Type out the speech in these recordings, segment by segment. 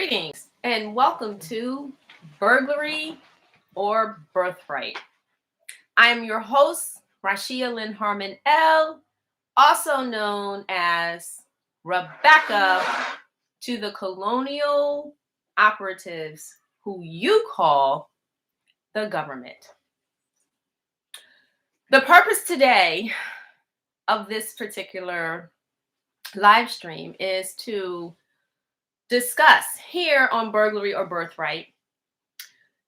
Greetings and welcome to Burglary or Birthright. I am your host, R.Lynn Harmon L., also known as Rebecca to the colonial operatives who you call the government. The purpose today of this particular live stream is to discuss here on Burglary or Birthright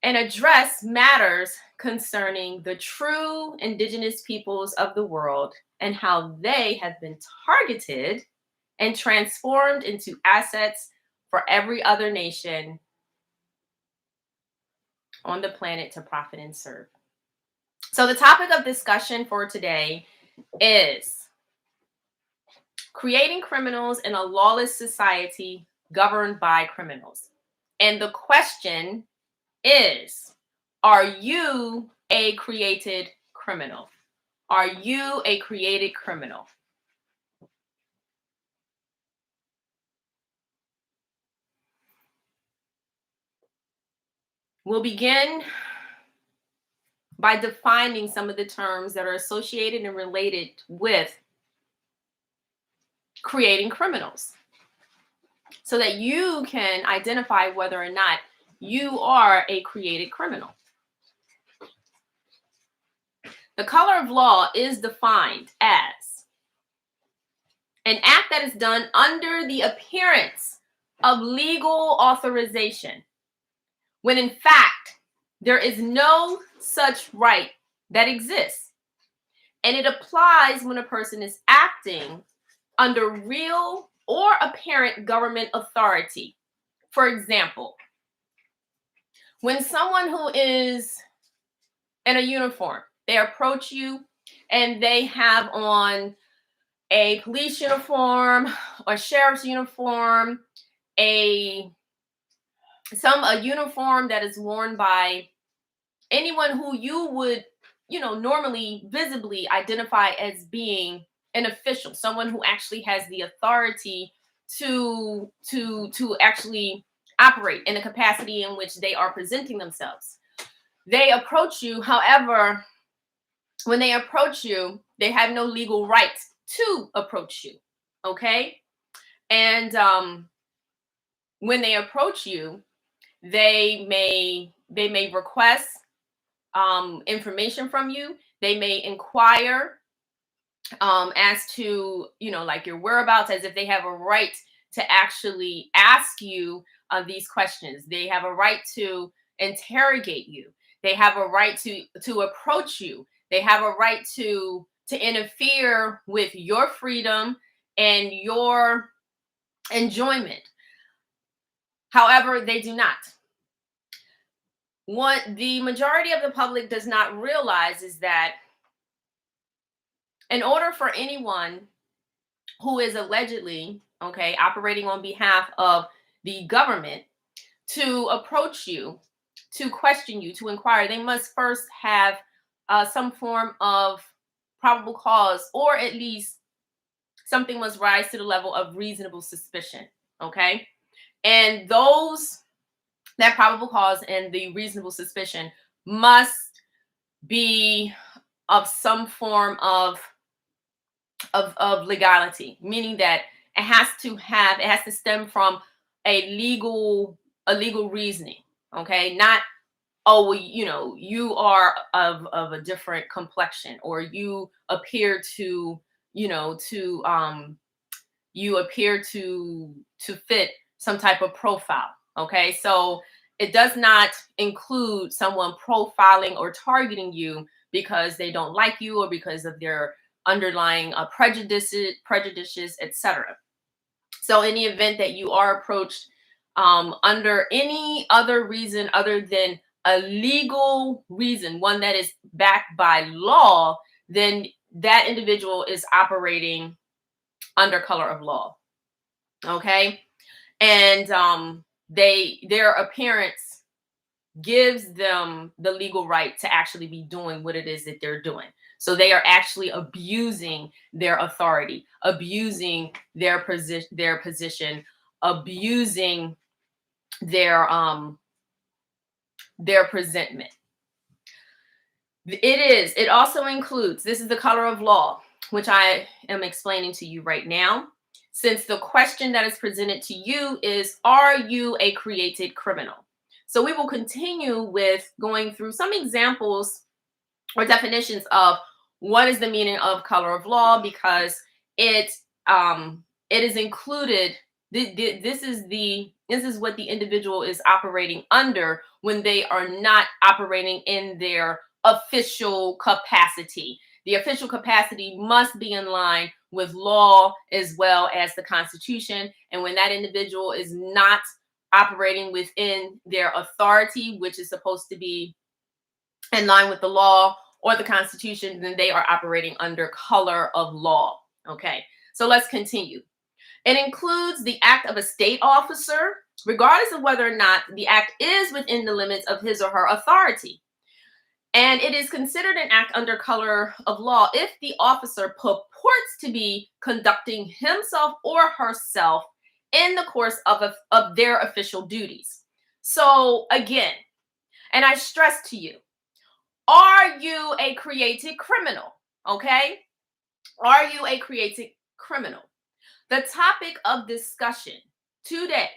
and address matters concerning the true indigenous peoples of the world and how they have been targeted and transformed into assets for every other nation on the planet to profit and serve. So the topic of discussion for today is creating criminals in a lawless society governed by criminals. And the question is, are you a created criminal? Are you a created criminal? We'll begin by defining some of the terms that are associated and related with creating criminals, so that you can identify whether or not you are a created criminal. The color of law is defined as an act that is done under the appearance of legal authorization, when in fact there is no such right that exists. And it applies when a person is acting under real or apparent government authority. For example, when someone who is in a uniform, they approach you and they have on a police uniform or sheriff's uniform, a uniform that is worn by anyone who you would, normally visibly identify as being an official, someone who actually has the authority to actually operate in the capacity in which they are presenting themselves. They approach you. However, when they approach you, they have no legal right to approach you. Okay. And when they approach you, they may request information from you. They may inquire as to, like your whereabouts, as if they have a right to actually ask you these questions. They have a right to interrogate you. They have a right to approach you. They have a right to interfere with your freedom and your enjoyment. However, they do not. What the majority of the public does not realize is that in order for anyone who is allegedly, operating on behalf of the government to approach you, to question you, to inquire, they must first have some form of probable cause, or at least something must rise to the level of reasonable suspicion. Okay. And that probable cause and the reasonable suspicion must be of some form of legality, meaning that it has to stem from a legal reasoning. Okay. Not, oh, well, you are of a different complexion, or you appear to, you appear to fit some type of profile. Okay. So it does not include someone profiling or targeting you because they don't like you or because of their underlying prejudices, etc. So in the event that you are approached under any other reason other than a legal reason, one that is backed by law, then that individual is operating under color of law. Okay. And their appearance gives them the legal right to actually be doing what it is that they're doing. So they are actually abusing their authority, abusing their position, abusing their presentment. It also includes, this is the color of law, which I am explaining to you right now. Since the question that is presented to you is, are you a created criminal? So we will continue with going through some examples or definitions of what is the meaning of color of law, because it is included. This is what the individual is operating under when they are not operating in their official capacity. The official capacity must be in line with law as well as the Constitution. And when that individual is not operating within their authority, which is supposed to be in line with the law or the Constitution, then they are operating under color of law. Okay, so let's continue. It includes the act of a state officer, regardless of whether or not the act is within the limits of his or her authority. And it is considered an act under color of law if the officer purports to be conducting himself or herself in the course of their official duties. So again, and I stress to you, are you a created criminal? Okay? Are you a created criminal? The topic of discussion today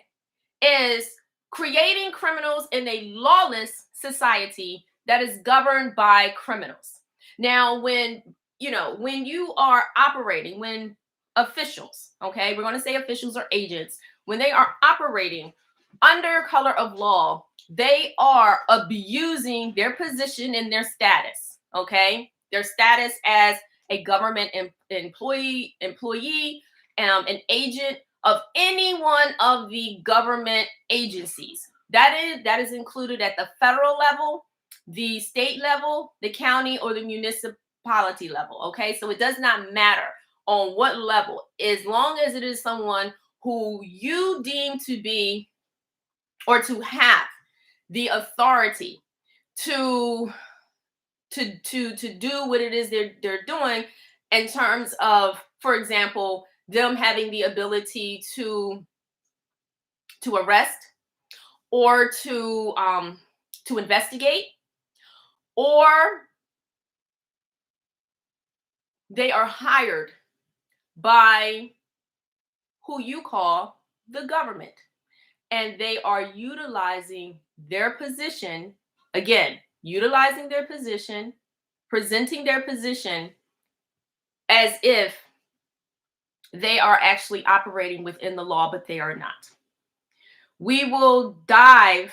is creating criminals in a lawless society that is governed by criminals. Now, when you are operating, when officials, okay, we're going to say officials or agents, when they are operating under color of law, they are abusing their position and their status, okay? Their status as a government employee, an agent of any one of the government agencies. That is included at the federal level, the state level, the county, or the municipality level, okay? So it does not matter on what level, as long as it is someone who you deem to be or to have the authority to do what it is they're doing, in terms of, for example, them having the ability to arrest or to investigate, or they are hired by who you call the government, and they are utilizing their position, again, utilizing their position, presenting their position as if they are actually operating within the law, but they are not. We will dive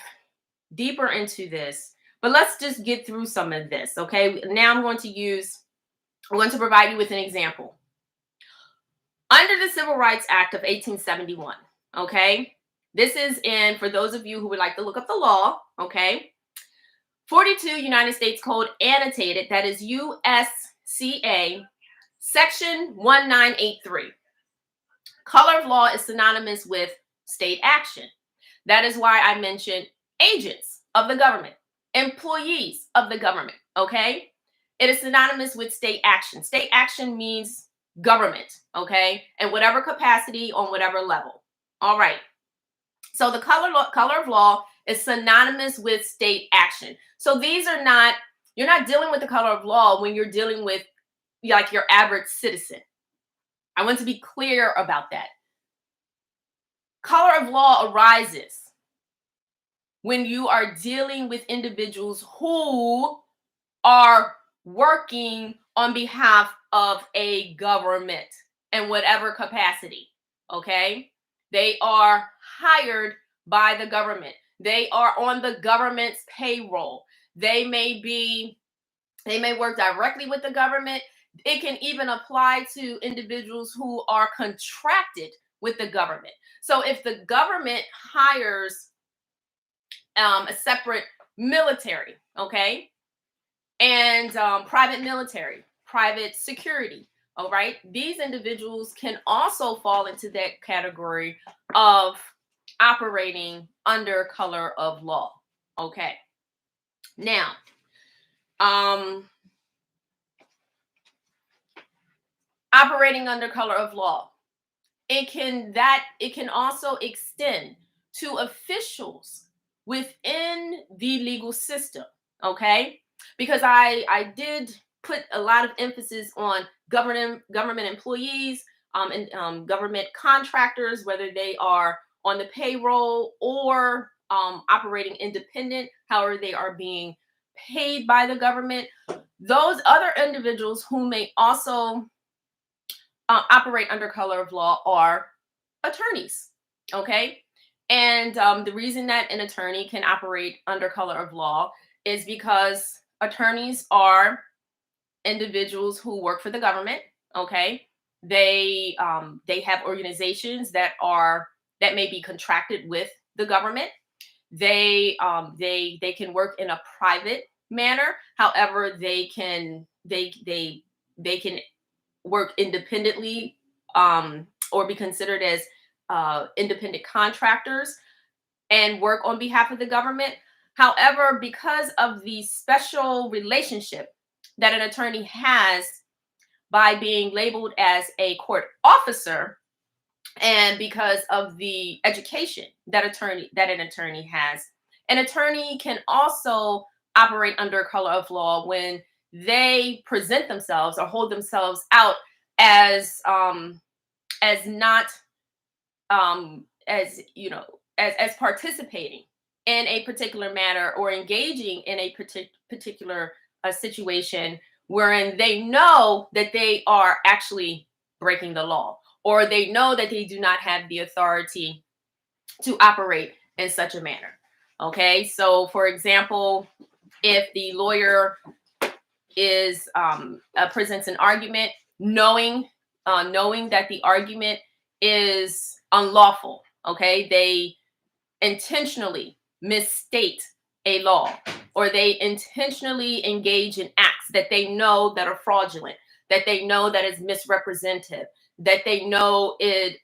deeper into this, but let's just get through some of this, okay? Now I'm going to provide you with an example. Under the Civil Rights Act of 1871, okay? This is in, for those of you who would like to look up the law, okay? 42 United States Code annotated, that is USCA, Section 1983. Color of law is synonymous with state action. That is why I mentioned agents of the government, employees of the government, okay? It is synonymous with state action. State action means government, okay? In whatever capacity, on whatever level. All right. So the color of law is synonymous with state action. So these are not, you're not dealing with the color of law when you're dealing with like your average citizen. I want to be clear about that. Color of law arises when you are dealing with individuals who are working on behalf of a government in whatever capacity, okay? They are hired by the government. They are on the government's payroll. They may work directly with the government. It can even apply to individuals who are contracted with the government. So if the government hires a separate military, okay, and private military, private security, all right, these individuals can also fall into that category of operating under color of law. Okay. Now, operating under color of law, it can also extend to officials within the legal system, okay? Because I did put a lot of emphasis on government employees, and government contractors, whether they are on the payroll or operating independent, however they are being paid by the government. Those other individuals who may also operate under color of law are attorneys, okay? And the reason that an attorney can operate under color of law is because attorneys are individuals who work for the government, okay? They have organizations that may be contracted with the government. They can work in a private manner. However, they can work independently, or be considered as independent contractors and work on behalf of the government. However, because of the special relationship that an attorney has by being labeled as a court officer, and because of the education that an attorney has, an attorney can also operate under color of law when they present themselves or hold themselves out as not as as participating in a particular matter or engaging in a particular situation wherein they know that they are actually breaking the law, or they know that they do not have the authority to operate in such a manner. Okay, so for example, if the lawyer presents an argument knowing that the argument is unlawful, okay, they intentionally misstate a law, or they intentionally engage in acts that they know that are fraudulent, that they know that is misrepresentative, that they know it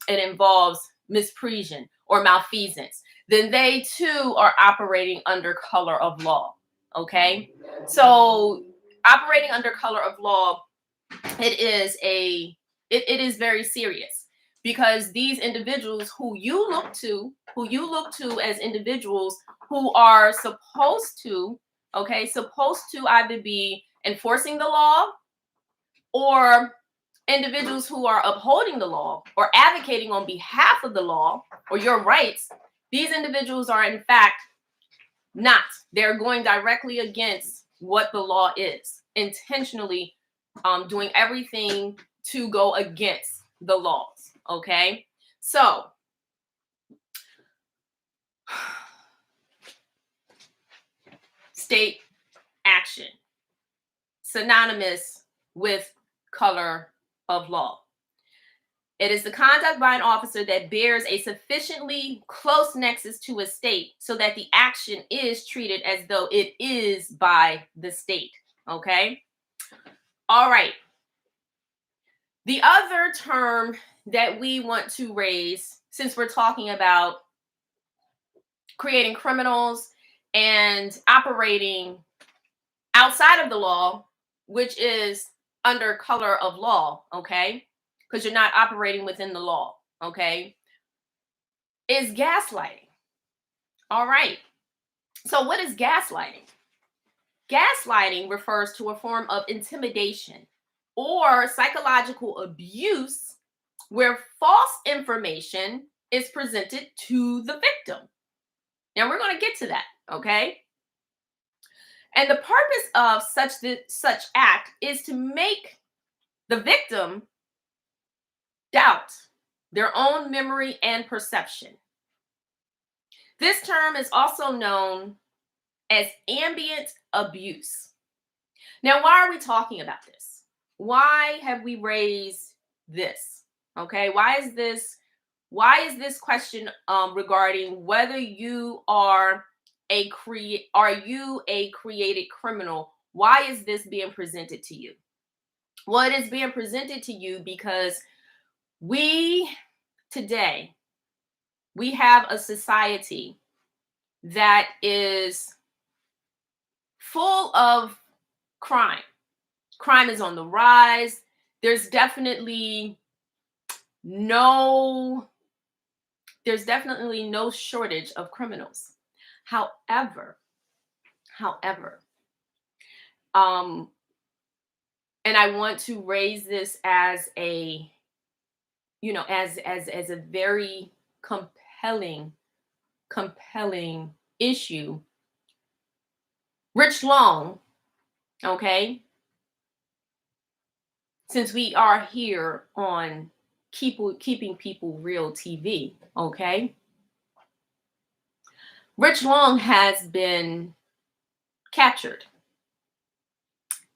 involves misprision or malfeasance, then they too are operating under color of law. Okay, so operating under color of law, it is very serious, because these individuals who you look to as individuals who are supposed to either be enforcing the law, or individuals who are upholding the law or advocating on behalf of the law or your rights. These individuals are in fact not. They're going directly against what the law is, intentionally doing everything to go against the laws. Okay, so state action, synonymous with color of law. It is the conduct by an officer that bears a sufficiently close nexus to a state so that the action is treated as though it is by the state. Okay? All right. The other term that we want to raise, since we're talking about creating criminals and operating outside of the law, which is under color of law, okay? Because you're not operating within the law, okay, is gaslighting. All right. So what is gaslighting? Gaslighting refers to a form of intimidation or psychological abuse where false information is presented to the victim. Now we're going to get to that, okay? And the purpose of such act is to make the victim doubt their own memory and perception. This term is also known as ambient abuse. Now, why are we talking about this? Why have we raised this? Okay, why is this question regarding whether you are a created criminal? Why is this being presented to you? Well, it is being presented to you because today we have a society that is full of crime. Crime is on the rise. There's definitely no there's definitely no shortage of criminals. However, however, um, and I want to raise this as a, as a very compelling issue. Rich Long, okay, since we are here on keeping people real TV, okay, Rich Long has been captured.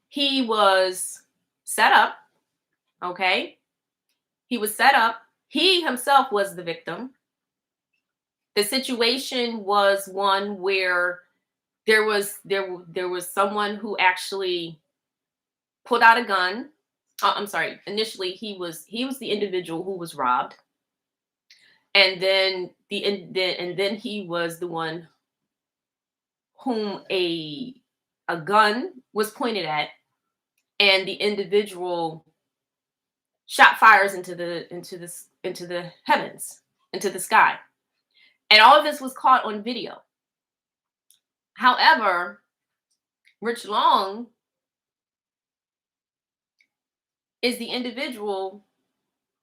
He was set up, okay, he was set up. He himself was the victim. The situation was one where there was someone who actually pulled out a gun. I'm sorry. Initially, he was the individual who was robbed, and then he was the one whom a gun was pointed at, and the individual shot fires into the heavens, into the sky, and all of this was caught on video. However, Rich Long is the individual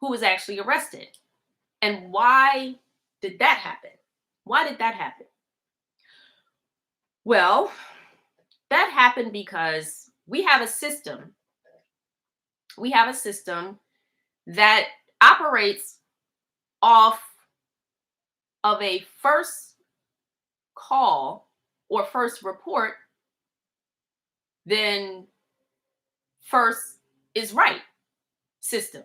who was actually arrested. And why did that happen? Why did that happen? Well, that happened because we have a system. We have a system that operates off of a first call or first report, then first is right system.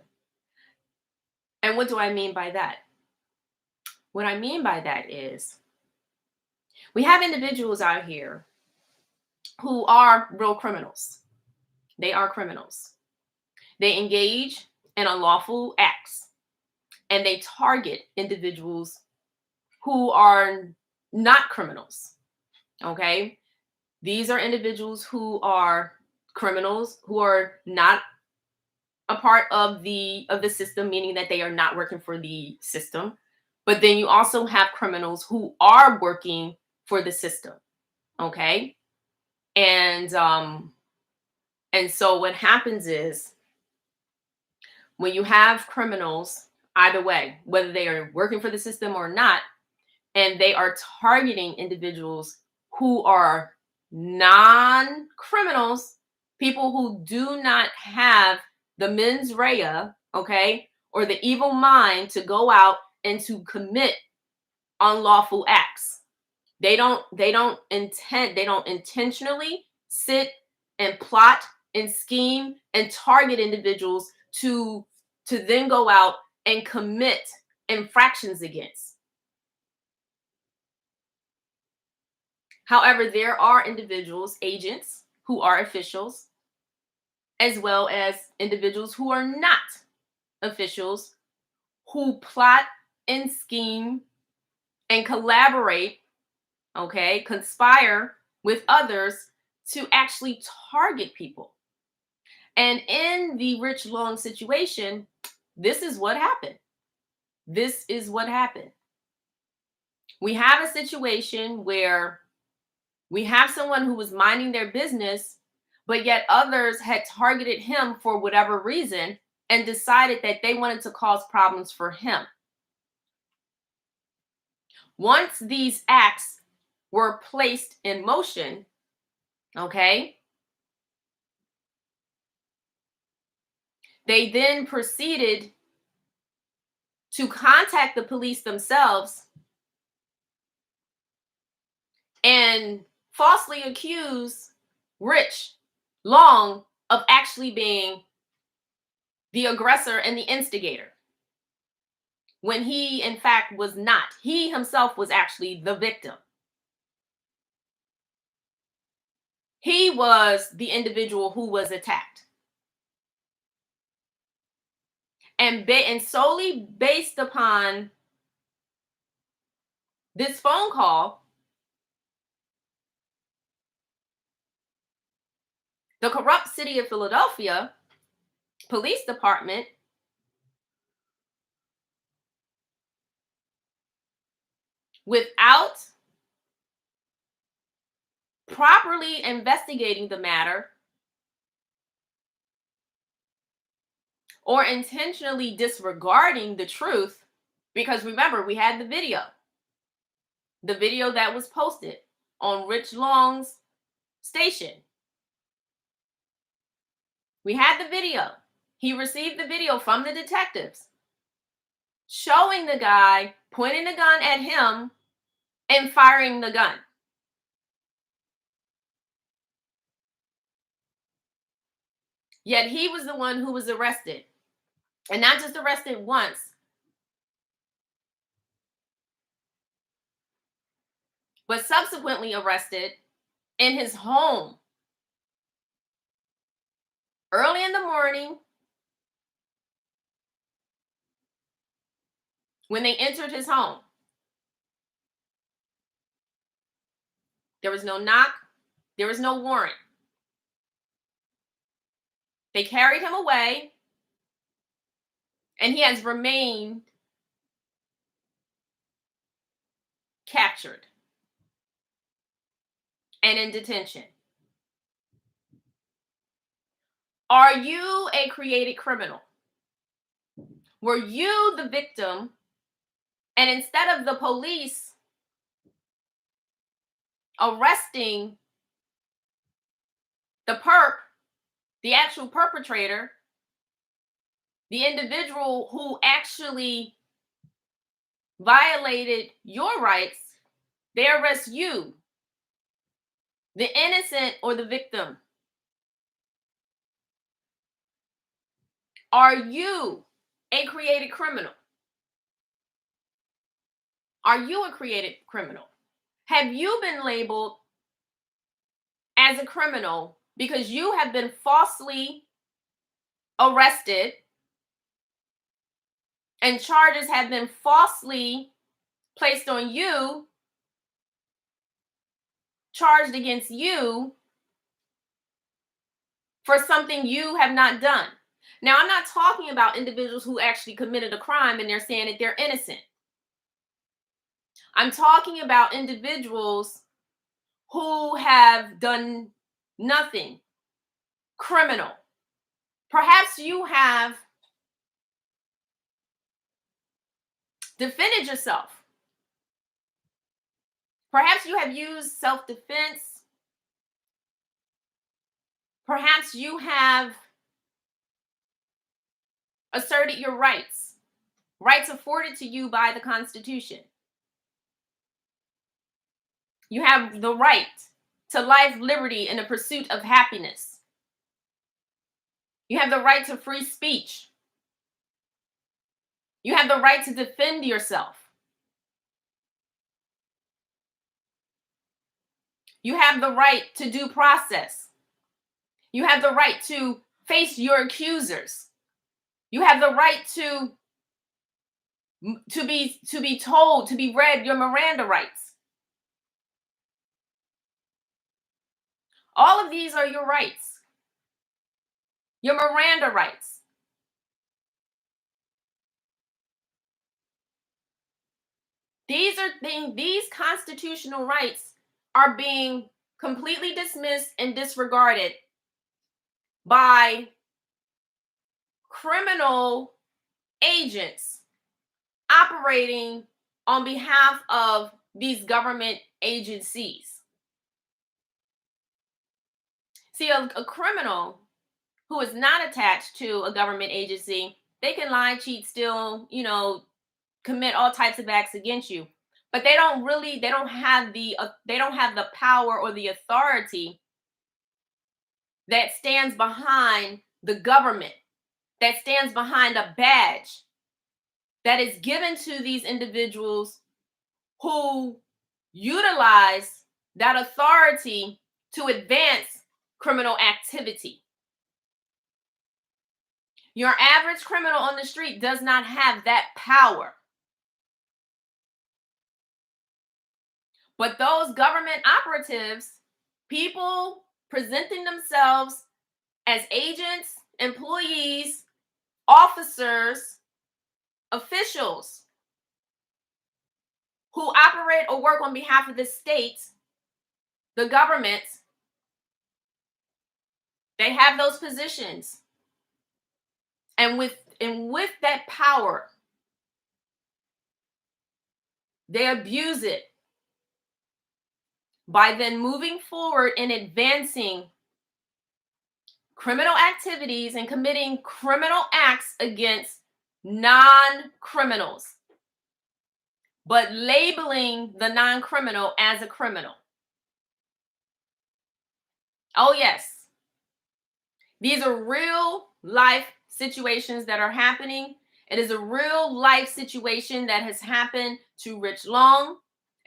And what do I mean by that? What I mean by that is we have individuals out here who are real criminals. They are criminals. They engage in unlawful acts, and they target individuals who are not criminals. Okay? These are individuals who are criminals, who are not a part of the system, meaning that they are not working for the system. But then you also have criminals who are working for the system. Okay? And so what happens is when you have criminals, either way, whether they are working for the system or not, and they are targeting individuals who are non-criminals, people who do not have the mens rea, okay, or the evil mind to go out and to commit unlawful acts. They don't intentionally sit and plot and scheme and target individuals to then go out and commit infractions against. However, there are individuals, agents, who are officials, as well as individuals who are not officials, who plot and scheme and collaborate, okay, conspire with others to actually target people. And in the Rich Long situation, this is what happened. This is what happened. We have a situation where we have someone who was minding their business, but yet others had targeted him for whatever reason and decided that they wanted to cause problems for him. Once these acts were placed in motion, okay, they then proceeded to contact the police themselves and falsely accuse Rich Long of actually being the aggressor and the instigator, when he, in fact, was not. He himself was actually the victim. He was the individual who was attacked. And solely based upon this phone call, the corrupt city of Philadelphia police department without properly investigating the matter or intentionally disregarding the truth, because remember, we had the video that was posted on Rich Long's station. We had the video. He received the video from the detectives showing the guy pointing the gun at him and firing the gun. Yet he was the one who was arrested. And not just arrested once, but subsequently arrested in his home early in the morning when they entered his home. There was no knock. There was no warrant. They carried him away, and he has remained captured and in detention. Are you a created criminal? Were you the victim, and instead of the police arresting the the actual perpetrator, the individual who actually violated your rights, they arrest you, the innocent or the victim? Are you a created criminal? Are you a created criminal? Have you been labeled as a criminal because you have been falsely arrested and charges have been falsely placed on you, charged against you for something you have not done? Now, I'm not talking about individuals who actually committed a crime and they're saying that they're innocent. I'm talking about individuals who have done nothing criminal. Perhaps you have defended yourself. Perhaps you have used self-defense. Perhaps you have asserted your rights afforded to you by the Constitution. You have the right to life, liberty, and the pursuit of happiness. You have the right to free speech. You have the right to defend yourself. You have the right to due process. You have the right to face your accusers. You have the right to be told, to be read your Miranda rights. All of these are your rights. Your Miranda rights. These constitutional rights are being completely dismissed and disregarded by criminal agents operating on behalf of these government agencies. See, a criminal who is not attached to a government agency, they can lie, cheat, steal, commit all types of acts against you, but they don't have the power or the authority that stands behind the government, that stands behind a badge that is given to these individuals who utilize that authority to advance criminal activity. Your average criminal on the street does not have that power. But those government operatives, people presenting themselves as agents, employees, officers, officials, who operate or work on behalf of the state, the government, they have those positions. And with that power, they abuse it by then moving forward and advancing criminal activities and committing criminal acts against non-criminals, but labeling the non-criminal as a criminal. Oh, yes. These are real life situations that are happening. It is a real life situation that has happened to Rich Long.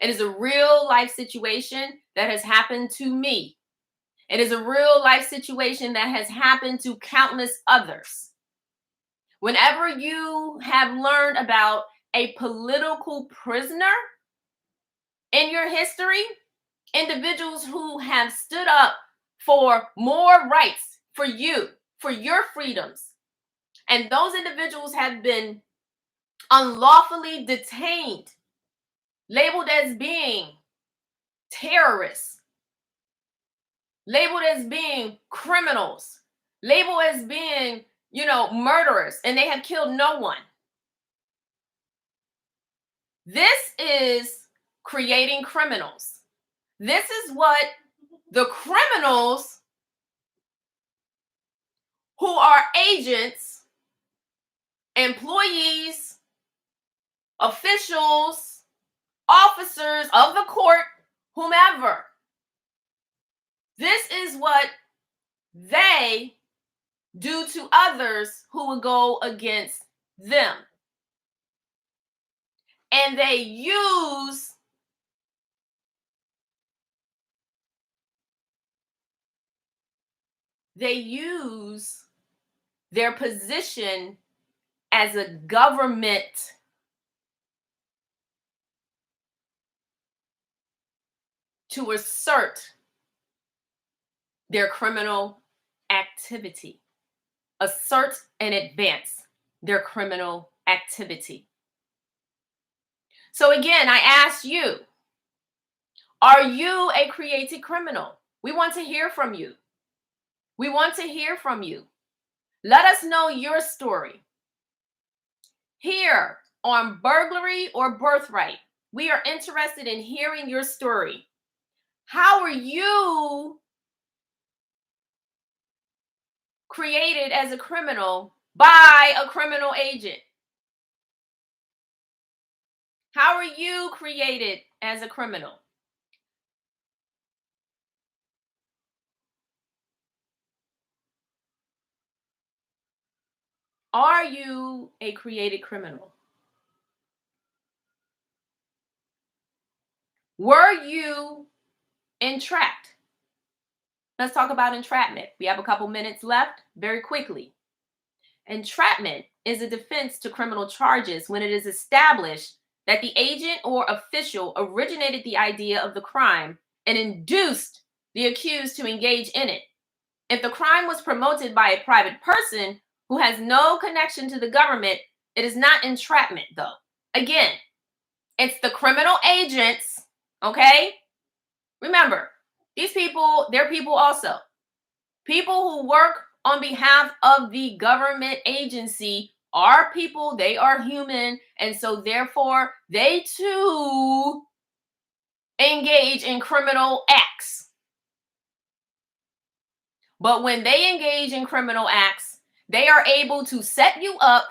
It is a real life situation that has happened to me. It is a real life situation that has happened to countless others. Whenever you have learned about a political prisoner in your history, individuals who have stood up for more rights for you, for your freedoms, and those individuals have been unlawfully detained, labeled as being terrorists, labeled as being criminals, labeled as being, murderers, and they have killed no one. This is creating criminals. This is what the criminals who are agents, employees, officials, officers of the court, whomever, this is what they do to others who will go against them. And they use their position as a government to assert their criminal activity, assert and advance their criminal activity. So again, I ask you, are you a created criminal? We want to hear from you. We want to hear from you. Let us know your story. Here on Burglary or Birthright, we are interested in hearing your story. How are you created as a criminal by a criminal agent? How are you created as a criminal? Are you a created criminal? Were you entrapped? Let's talk about entrapment. We have a couple minutes left. Very quickly. Entrapment is a defense to criminal charges when it is established that the agent or official originated the idea of the crime and induced the accused to engage in it. If the crime was promoted by a private person who has no connection to the government, it is not entrapment, though. Again, it's the criminal agents, okay? Remember, these people, they're people also. People who work on behalf of the government agency are people, they are human, and so therefore they too engage in criminal acts. But when they engage in criminal acts, they are able to set you up,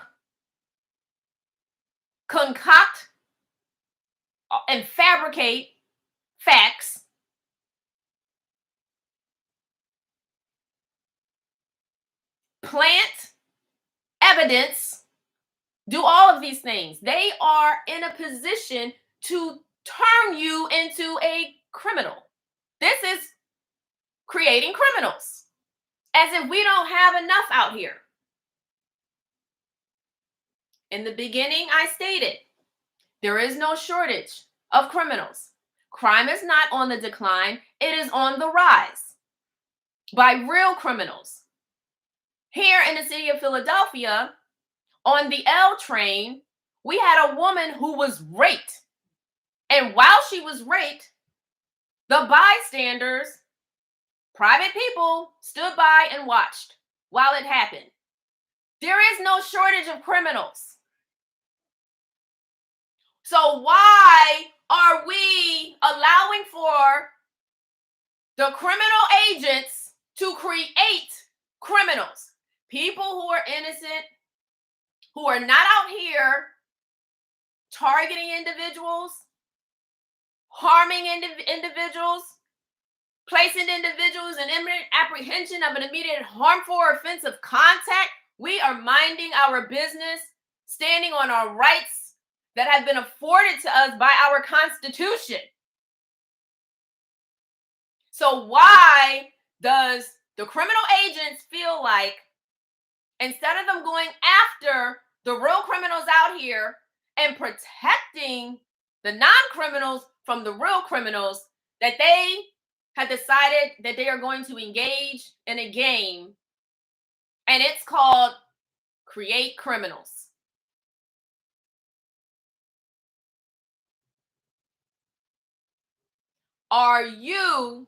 concoct and fabricate facts, plant evidence, do all of these things. They are in a position to turn you into a criminal. This is creating criminals, as if we don't have enough out here. In the beginning, I stated, there is no shortage of criminals. Crime is not on the decline, it is on the rise by real criminals. Here in the city of Philadelphia, on the L train, we had a woman who was raped And while she was raped, the bystanders, private people, stood by and watched while it happened. There is no shortage of criminals. So why are we allowing for the criminal agents to create criminals? People who are innocent, who are not out here targeting individuals, harming individuals, placing individuals in imminent apprehension of an immediate harmful or offensive contact. We are minding our business, standing on our rights that have been afforded to us by our Constitution. So why does the criminal agents feel like, instead of them going after the real criminals out here and protecting the non-criminals from the real criminals, that they have decided that they are going to engage in a game, and it's called Create Criminals? Are you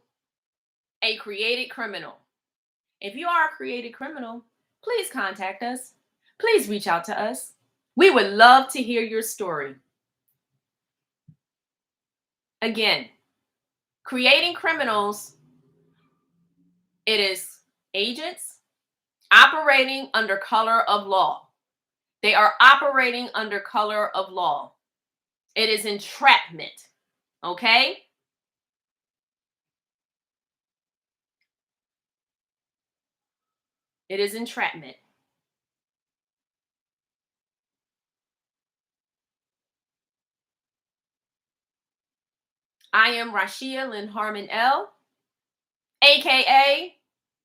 a created criminal? If you are a created criminal, please contact us. Please reach out to us. We would love to hear your story. Again, creating criminals, it is agents operating under color of law. They are operating under color of law. It is entrapment, okay? It is entrapment. I am Rashia Lynn Harmon L, aka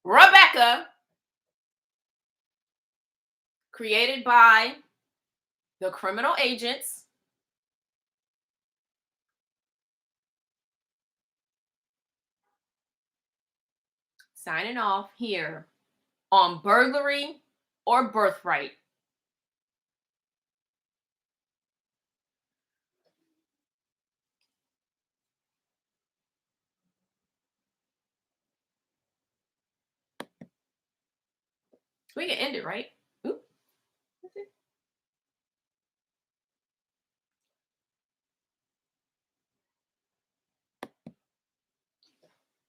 Rebecca, created by the criminal agents, signing off here on Burglary or Birthright. We can end it, right?